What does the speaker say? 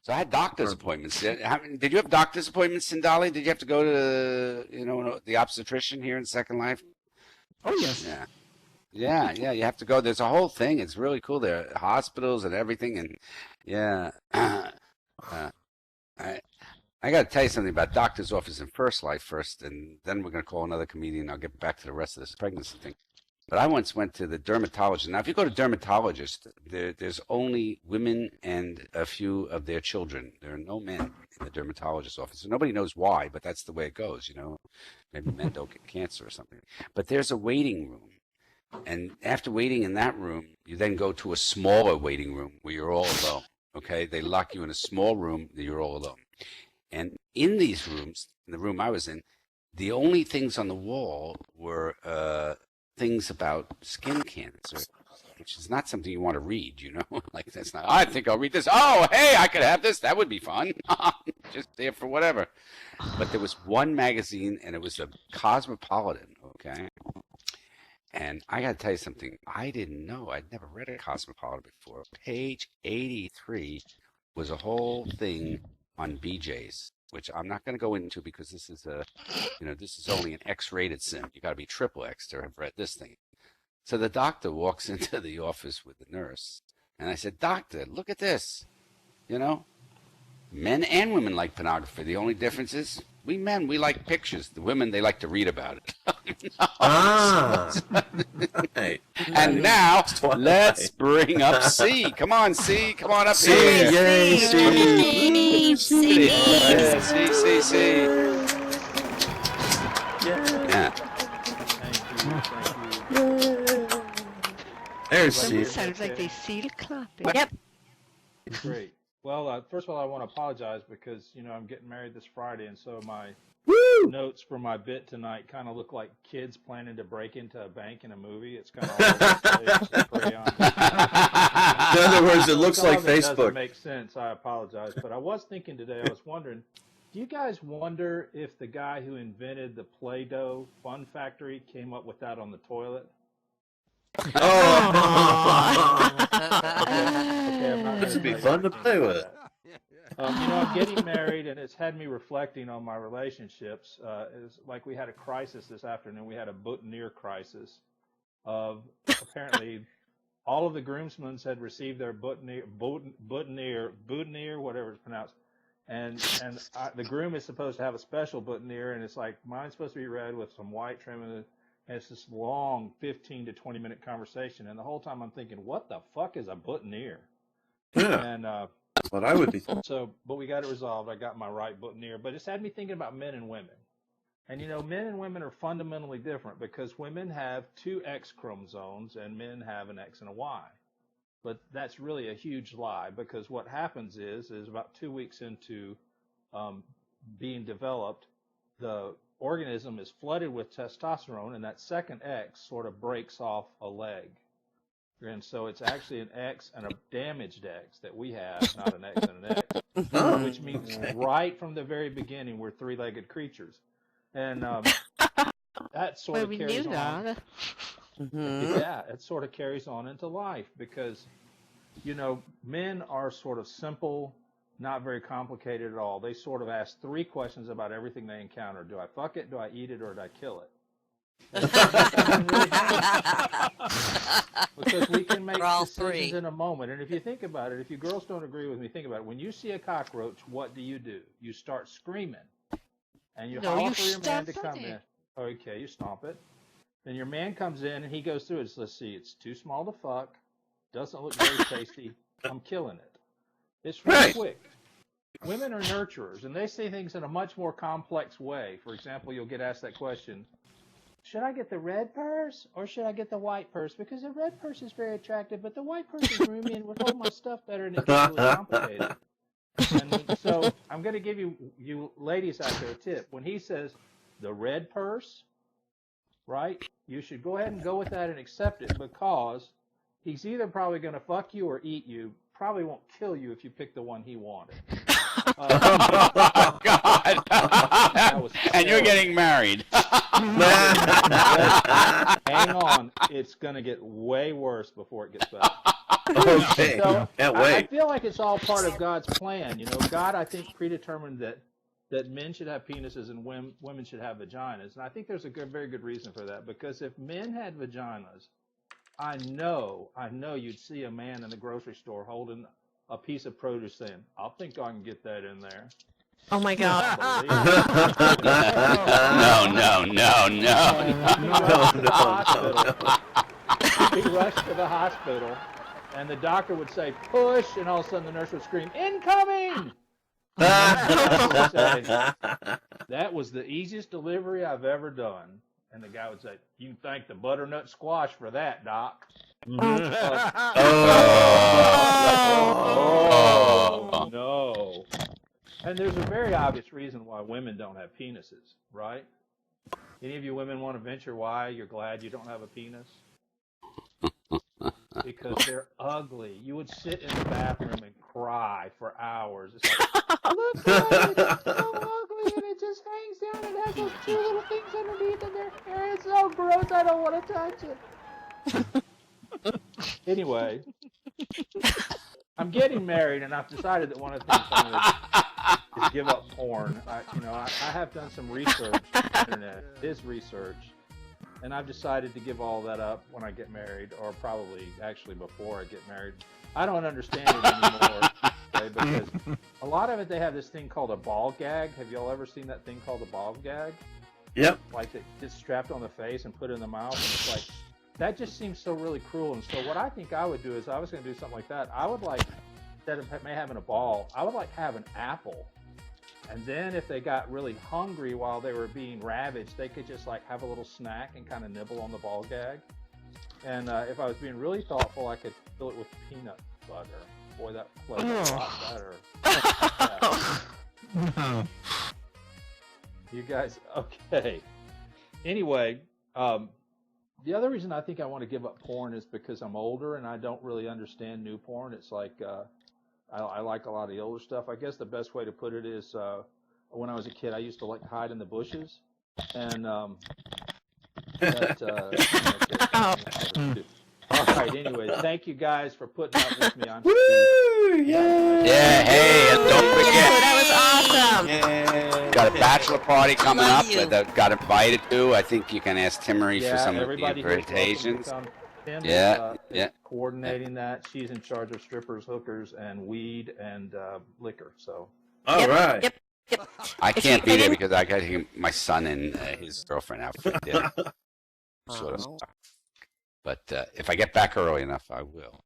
So I had doctor's appointments. Did you have doctor's appointments in Dolly? Did you have to go to, the obstetrician here in Second Life? Oh, yes. Yeah. Yeah, you have to go. There's a whole thing. It's really cool. There are hospitals and everything. And yeah, I got to tell you something about doctor's office in First Life first, and then we're going to call another comedian. I'll get back to the rest of this pregnancy thing. But I once went to the dermatologist. Now, if you go to dermatologist, there's only women and a few of their children. There are no men in the dermatologist office. And nobody knows why, but that's the way it goes, Maybe men don't get cancer or something. But there's a waiting room. And after waiting in that room, you then go to a smaller waiting room where you're all alone, okay? They lock you in a small room that you're all alone. And in these rooms, in the room I was in, the only things on the wall were things about skin cancer, which is not something you want to read, Like, that's not, I think I'll read this. Oh, hey, I could have this. That would be fun. Just there for whatever. But there was one magazine, and it was a Cosmopolitan, okay? And I got to tell you something. I didn't know. I'd never read a Cosmopolitan before. Page 83 was a whole thing on BJ's, which I'm not going to go into because this is this is only an X-rated sim. You got to be triple X to have read this thing. So the doctor walks into the office with the nurse, and I said, "Doctor, look at this. Men and women like pornography. The only difference is we men, we like pictures. The women, they like to read about it." Right. And now let's bring up C. Come on, C. Come on up C, here. yay, C. C. C. Yeah. There's C. Sounds like they seal clapping. Yep. Great. Well, first of all, I want to apologize because, I'm getting married this Friday, and so my notes for my bit tonight kind of look like kids planning to break into a bank in a movie. It's kind of all over the place, crayon. In other words, it looks Some like of it doesn't Facebook. make sense. I apologize. But I was thinking today, I was wondering, do you guys wonder if the guy who invented the Play-Doh Fun Factory came up with that on the toilet? Oh, Okay, I'm not this would be gonna fun to play with. I'm getting married, and it's had me reflecting on my relationships. It's like we had a crisis this afternoon. We had a boutonniere crisis of apparently all of the groomsmen had received their boutonniere, whatever it's pronounced. And the groom is supposed to have a special boutonniere, and it's like mine's supposed to be red with some white trim, and it's this long 15 to 20 minute conversation. And the whole time I'm thinking, what the fuck is a boutonniere? Yeah, And that's what I would be thinking. but we got it resolved. I got my right boutonniere, but it's had me thinking about men and women. And men and women are fundamentally different because women have two X chromosomes and men have an X and a Y. But that's really a huge lie because what happens is about 2 weeks into being developed, the organism is flooded with testosterone, and that second X sort of breaks off a leg. And so it's actually an X and a damaged X that we have, not an X and an X, which means right from the very beginning we're three-legged creatures. And that sort of carries on. Yeah, it sort of carries on into life because, men are sort of simple, not very complicated at all. They sort of ask three questions about everything they encounter. Do I fuck it, do I eat it, or do I kill it? Because we can make decisions in a moment. And if you think about it, if you girls don't agree with me, think about it. When you see a cockroach, what do? You start screaming. And you holler for your man to come in. Okay, you stomp it. Then your man comes in and he goes through it. Let's see, it's too small to fuck. Doesn't look very tasty. I'm killing it. It's really quick. Women are nurturers, and they see things in a much more complex way. For example, you'll get asked that question, should I get the red purse or should I get the white purse? Because the red purse is very attractive, but the white purse is roomy and would hold my stuff better, and it gets really complicated. And so I'm going to give you ladies out there a tip. When he says the red purse, right, you should go ahead and go with that and accept it because he's either probably going to fuck you or eat you. Probably won't kill you if you pick the one he wanted. Oh, God. And you're getting married. Hang on. It's going to get way worse before it gets better. Okay. So Can't I wait. feel like it's all part of God's plan. God, I think, predetermined that men should have penises and women should have vaginas. And I think there's a very good reason for that. Because if men had vaginas, I know you'd see a man in the grocery store holding a piece of produce saying, I think I can get that in there. Oh my God. He'd be rushed to the hospital, and the doctor would say, push, and all of a sudden the nurse would scream, incoming! That was the easiest delivery I've ever done. And the guy would say, you can thank the butternut squash for that, doc. Oh, no. And there's a very obvious reason why women don't have penises, right? Any of you women want to venture why you're glad you don't have a penis? Because they're ugly. You would sit in the bathroom and cry for hours. It's like, look at it, it's so ugly, and it just hangs down and has those two little things underneath in their hair. It's so gross, I don't want to touch it. Anyway, I'm getting married, and I've decided that one of the things I'm going to do is give up porn. I have done some research on the internet, his research, and I've decided to give all that up when I get married, or probably actually before I get married. I don't understand it anymore, okay, because a lot of it, they have this thing called a ball gag. Have y'all ever seen that thing called a ball gag? Yep. Like it gets strapped on the face and put in the mouth, and it's like, that just seems so really cruel. And so what I think I would do is, I was going to do something like that. I would like, instead of having a ball, I would like have an apple. And then if they got really hungry while they were being ravaged, they could just like have a little snack and kind of nibble on the ball gag. And if I was being really thoughtful, I could fill it with peanut butter. Boy, that flavors a lot better. You guys, okay. Anyway, the other reason I think I want to give up porn is because I'm older and I don't really understand new porn. It's like, I like a lot of the older stuff. I guess the best way to put it is, when I was a kid, I used to like to hide in the bushes. And, all right, anyway, thank you guys for putting up with me. Woo! Yeah. Yeah, hey, and don't forget, That was awesome. Yeah. got a bachelor party coming Love up you. that got invited to. I think you can ask Timmery for some of the everybody who's welcome to invitations. come. Tim Yeah, is coordinating that. She's in charge of strippers, hookers, and weed and liquor. So All Yep, right. Yep. I If can't you- be there because I got my son and his girlfriend out for dinner. Sort of. But if I get back early enough, I will.